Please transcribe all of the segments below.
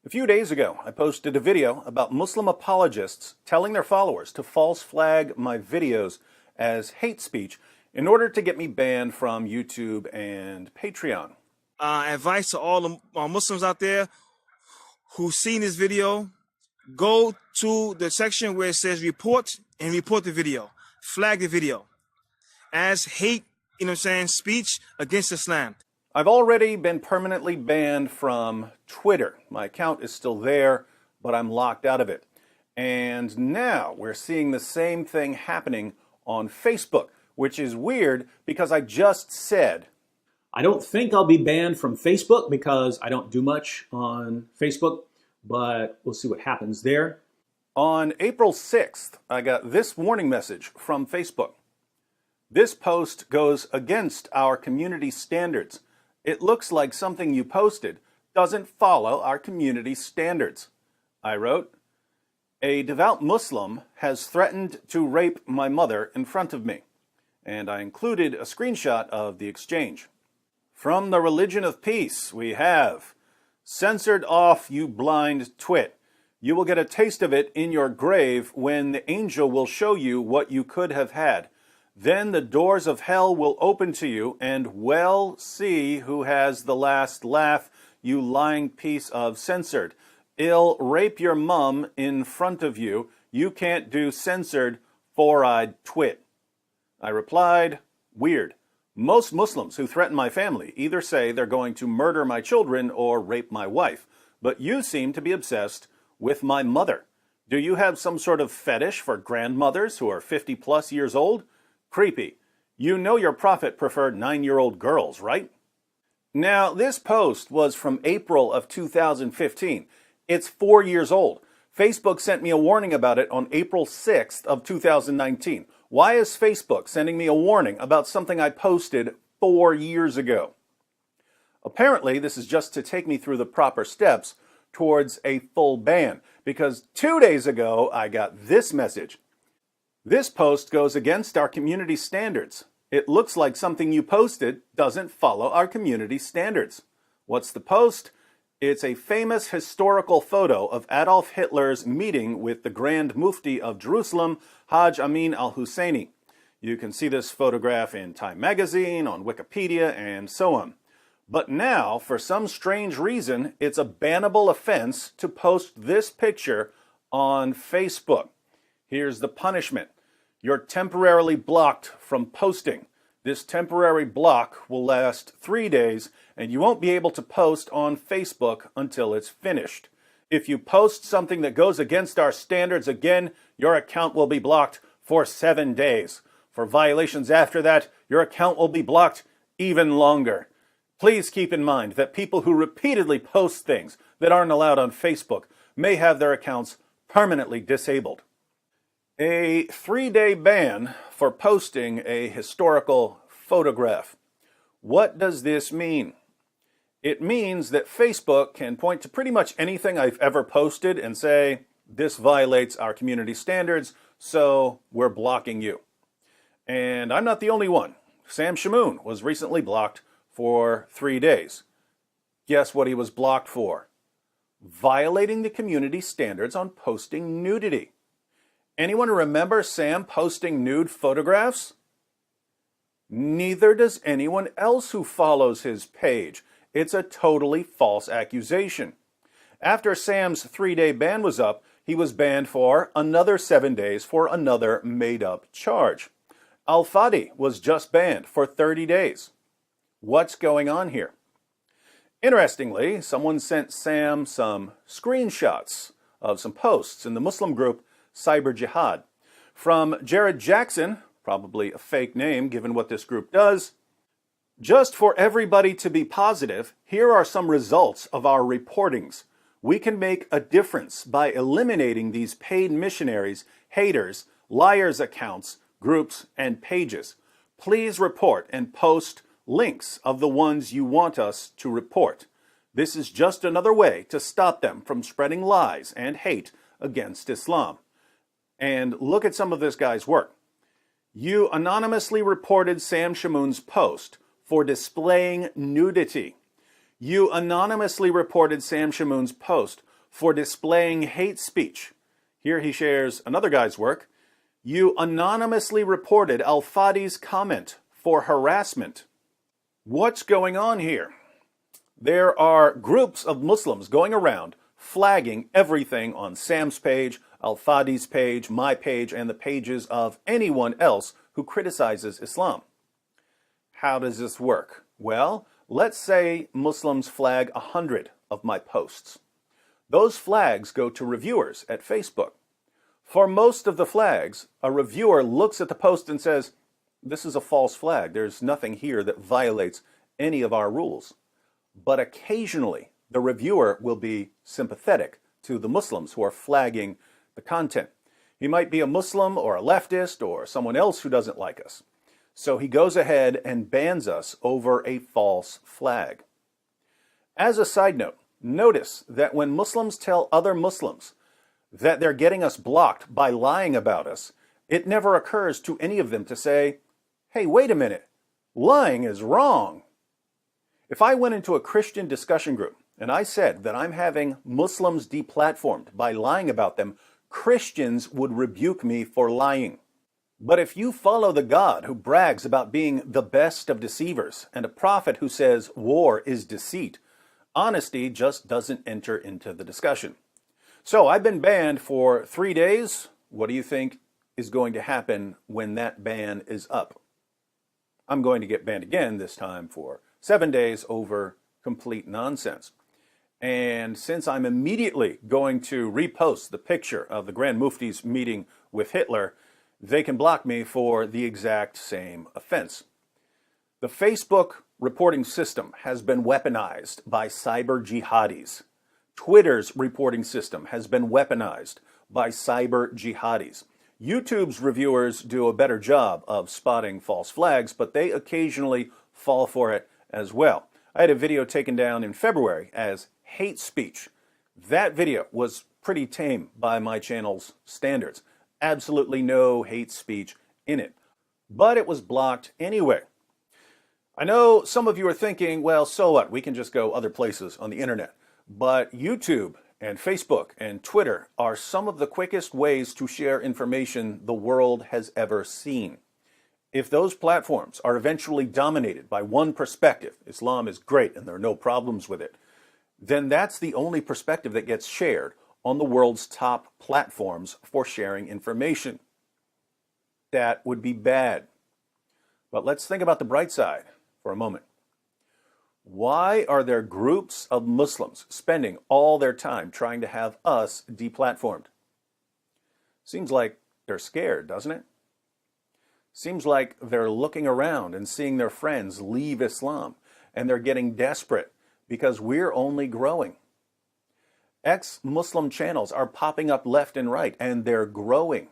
A few days ago, I posted a video about Muslim apologists telling their followers to false flag my videos as hate speech in order to get me banned from YouTube and Patreon. Advice to all the Muslims out there who've seen this video, go to the section where it says report and report the video. Flag the video as hate, speech against Islam. I've already been permanently banned from Twitter. My account is still there, but I'm locked out of it. And now we're seeing the same thing happening on Facebook, which is weird because I just said, I don't think I'll be banned from Facebook because I don't do much on Facebook, but we'll see what happens there. On April 6th, I got this warning message from Facebook. This post goes against our community standards. It looks like something you posted doesn't follow our community standards. I wrote, a devout Muslim has threatened to rape my mother in front of me. And I included a screenshot of the exchange. From the religion of peace, we have censored off, you blind twit. You will get a taste of it in your grave when the angel will show you what you could have had. Then the doors of hell will open to you, and well see who has the last laugh, you lying piece of censored. I'll rape your mum in front of you. You can't do censored, four-eyed twit. I replied, weird. Most Muslims who threaten my family either say they're going to murder my children or rape my wife, but you seem to be obsessed with my mother. Do you have some sort of fetish for grandmothers who are 50+ years old? Creepy. You know your prophet preferred 9-year-old girls, right? Now, this post was from April of 2015. It's 4 years old. Facebook sent me a warning about it on April 6th of 2019. Why is Facebook sending me a warning about something I posted 4 years ago? Apparently, this is just to take me through the proper steps towards a full ban, because 2 days ago, I got this message. This post goes against our community standards. It looks like something you posted doesn't follow our community standards. What's the post? It's a famous historical photo of Adolf Hitler's meeting with the Grand Mufti of Jerusalem, Hajj Amin al-Husseini. You can see this photograph in Time magazine, on Wikipedia, and so on. But now, for some strange reason, it's a bannable offense to post this picture on Facebook. Here's the punishment. You're temporarily blocked from posting. This temporary block will last 3 days, and you won't be able to post on Facebook until it's finished. If you post something that goes against our standards again, your account will be blocked for 7 days. For violations after that, your account will be blocked even longer. Please keep in mind that people who repeatedly post things that aren't allowed on Facebook may have their accounts permanently disabled. A 3-day ban for posting a historical photograph. What does this mean? It means that Facebook can point to pretty much anything I've ever posted and say, this violates our community standards, so we're blocking you. And I'm not the only one. Sam Shamoon was recently blocked for 3 days. Guess what he was blocked for? Violating the community standards on posting nudity. Anyone remember Sam posting nude photographs? Neither does anyone else who follows his page. It's a totally false accusation. After Sam's 3-day ban was up, he was banned for another 7 days for another made-up charge. Al-Fadi was just banned for 30 days. What's going on here? Interestingly, someone sent Sam some screenshots of some posts in the Muslim group Cyber Jihad. From Jared Jackson, probably a fake name given what this group does. Just for everybody to be positive, here are some results of our reportings. We can make a difference by eliminating these paid missionaries, haters, liars accounts, groups, and pages. Please report and post links of the ones you want us to report. This is just another way to stop them from spreading lies and hate against Islam. And look at some of this guy's work. You anonymously reported Sam Shamoon's post for displaying nudity. You anonymously reported Sam Shamoon's post for displaying hate speech. Here he shares another guy's work. You anonymously reported Al-Fadi's comment for harassment. What's going on here? There are groups of Muslims going around flagging everything on Sam's page, Al-Fadi's page, my page, and the pages of anyone else who criticizes Islam. How does this work? Well, let's say Muslims flag 100 of my posts. Those flags go to reviewers at Facebook. For most of the flags, a reviewer looks at the post and says, this is a false flag. There's nothing here that violates any of our rules. But occasionally, the reviewer will be sympathetic to the Muslims who are flagging the content. He might be a Muslim or a leftist or someone else who doesn't like us. So he goes ahead and bans us over a false flag. As a side note, notice that when Muslims tell other Muslims that they're getting us blocked by lying about us, it never occurs to any of them to say, hey, wait a minute, lying is wrong. If I went into a Christian discussion group and I said that I'm having Muslims deplatformed by lying about them, Christians would rebuke me for lying. But if you follow the God who brags about being the best of deceivers and a prophet who says war is deceit, honesty just doesn't enter into the discussion. So I've been banned for 3 days. What do you think is going to happen when that ban is up? I'm going to get banned again, this time for 7 days over complete nonsense. And since I'm immediately going to repost the picture of the Grand Mufti's meeting with Hitler, they can block me for the exact same offense. The Facebook reporting system has been weaponized by cyber jihadis. Twitter's reporting system has been weaponized by cyber jihadis. YouTube's reviewers do a better job of spotting false flags, but they occasionally fall for it as well. I had a video taken down in February as hate speech. That video was pretty tame by my channel's standards. Absolutely no hate speech in it. But it was blocked anyway. I know some of you are thinking, well, so what? We can just go other places on the internet. But YouTube and Facebook and Twitter are some of the quickest ways to share information the world has ever seen. If those platforms are eventually dominated by one perspective, Islam is great and there are no problems with it, then that's the only perspective that gets shared on the world's top platforms for sharing information. That would be bad. But let's think about the bright side for a moment. Why are there groups of Muslims spending all their time trying to have us deplatformed? Seems like they're scared, doesn't it? Seems like they're looking around and seeing their friends leave Islam, and they're getting desperate because we're only growing. Ex-Muslim channels are popping up left and right, and they're growing.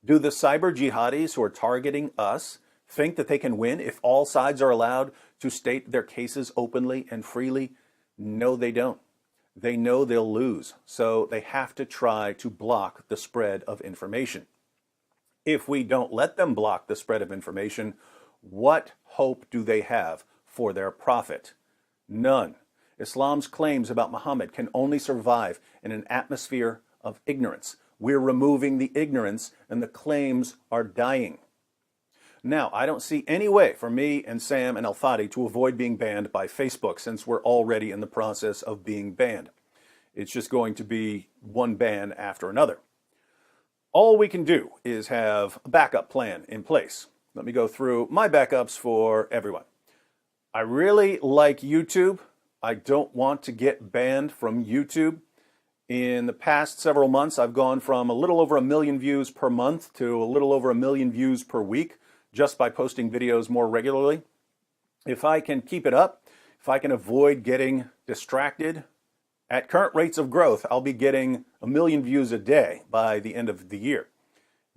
Do the cyber jihadis who are targeting us think that they can win if all sides are allowed to state their cases openly and freely? No, they don't. They know they'll lose, so they have to try to block the spread of information. If we don't let them block the spread of information, what hope do they have for their profit? None. Islam's claims about Muhammad can only survive in an atmosphere of ignorance. We're removing the ignorance, and the claims are dying. Now, I don't see any way for me and Sam and Al-Fadi to avoid being banned by Facebook, since we're already in the process of being banned. It's just going to be one ban after another. All we can do is have a backup plan in place. Let me go through my backups for everyone. I really like YouTube. I don't want to get banned from YouTube. In the past several months, I've gone from a little over 1 million views per month to a little over 1 million views per week just by posting videos more regularly. If I can keep it up, if I can avoid getting distracted, at current rates of growth, I'll be getting 1 million views a day by the end of the year.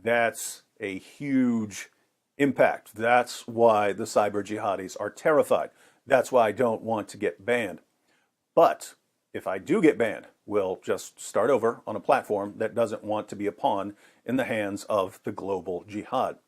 That's a huge impact. That's why the cyber jihadis are terrified. That's why I don't want to get banned. But if I do get banned, we'll just start over on a platform that doesn't want to be a pawn in the hands of the global jihad.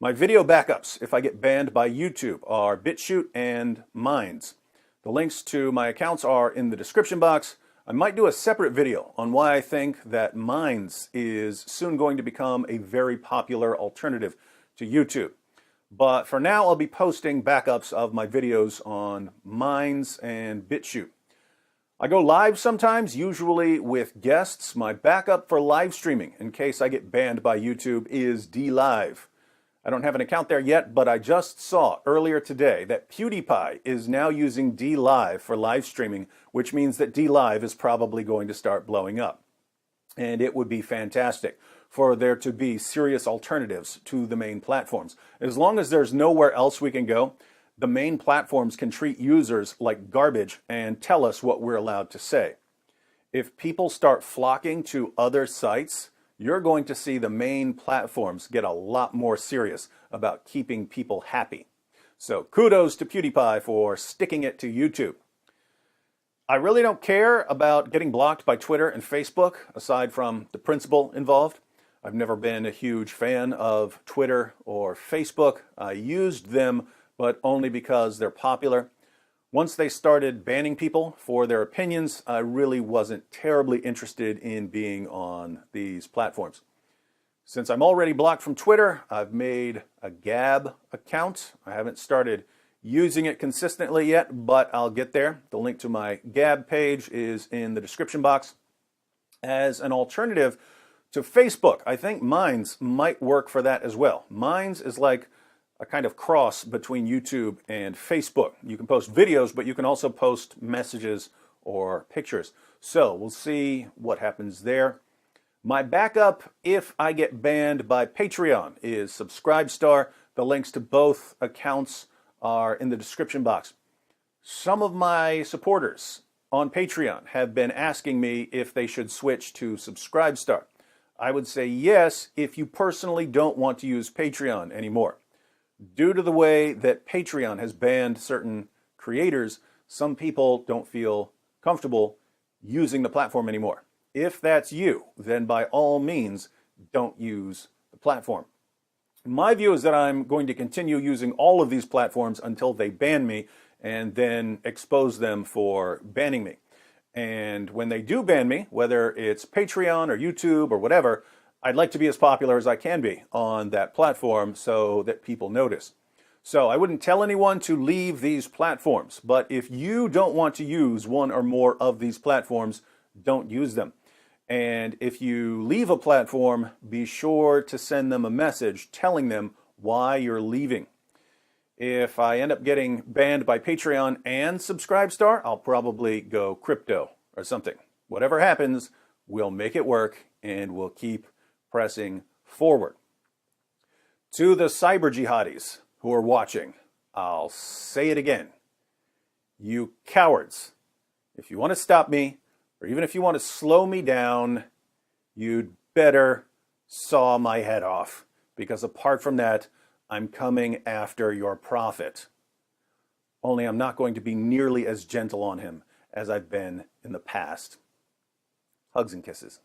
My video backups, if I get banned by YouTube, are BitChute and Minds. The links to my accounts are in the description box. I might do a separate video on why I think that Minds is soon going to become a very popular alternative to YouTube. But for now, I'll be posting backups of my videos on Minds and BitChute. I go live sometimes, usually with guests. My backup for live streaming, in case I get banned by YouTube, is DLive. I don't have an account there yet, but I just saw earlier today that PewDiePie is now using DLive for live streaming, which means that DLive is probably going to start blowing up. And it would be fantastic for there to be serious alternatives to the main platforms. As long as there's nowhere else we can go, the main platforms can treat users like garbage and tell us what we're allowed to say. If people start flocking to other sites, you're going to see the main platforms get a lot more serious about keeping people happy. So kudos to PewDiePie for sticking it to YouTube. I really don't care about getting blocked by Twitter and Facebook, aside from the principle involved. I've never been a huge fan of Twitter or Facebook. I used them, but only because they're popular. Once they started banning people for their opinions, I really wasn't terribly interested in being on these platforms. Since I'm already blocked from Twitter, I've made a Gab account. I haven't started using it consistently yet, but I'll get there. The link to my Gab page is in the description box. As an alternative to Facebook, I think Minds might work for that as well. Minds is like a kind of cross between YouTube and Facebook. You can post videos, but you can also post messages or pictures. So we'll see what happens there. My backup, if I get banned by Patreon, is Subscribestar. The links to both accounts are in the description box. Some of my supporters on Patreon have been asking me if they should switch to Subscribestar. I would say yes if you personally don't want to use Patreon anymore. Due to the way that Patreon has banned certain creators, some people don't feel comfortable using the platform anymore. If that's you, then by all means, don't use the platform. My view is that I'm going to continue using all of these platforms until they ban me and then expose them for banning me. And when they do ban me, whether it's Patreon or YouTube or whatever, I'd like to be as popular as I can be on that platform so that people notice. So I wouldn't tell anyone to leave these platforms, but if you don't want to use one or more of these platforms, don't use them. And if you leave a platform, be sure to send them a message telling them why you're leaving. If I end up getting banned by Patreon and Subscribestar, I'll probably go crypto or something. Whatever happens, we'll make it work and we'll keep pressing forward. To the cyber jihadis who are watching, I'll say it again. You cowards, if you want to stop me, or even if you want to slow me down, you'd better saw my head off. Because apart from that, I'm coming after your prophet. Only I'm not going to be nearly as gentle on him as I've been in the past. Hugs and kisses.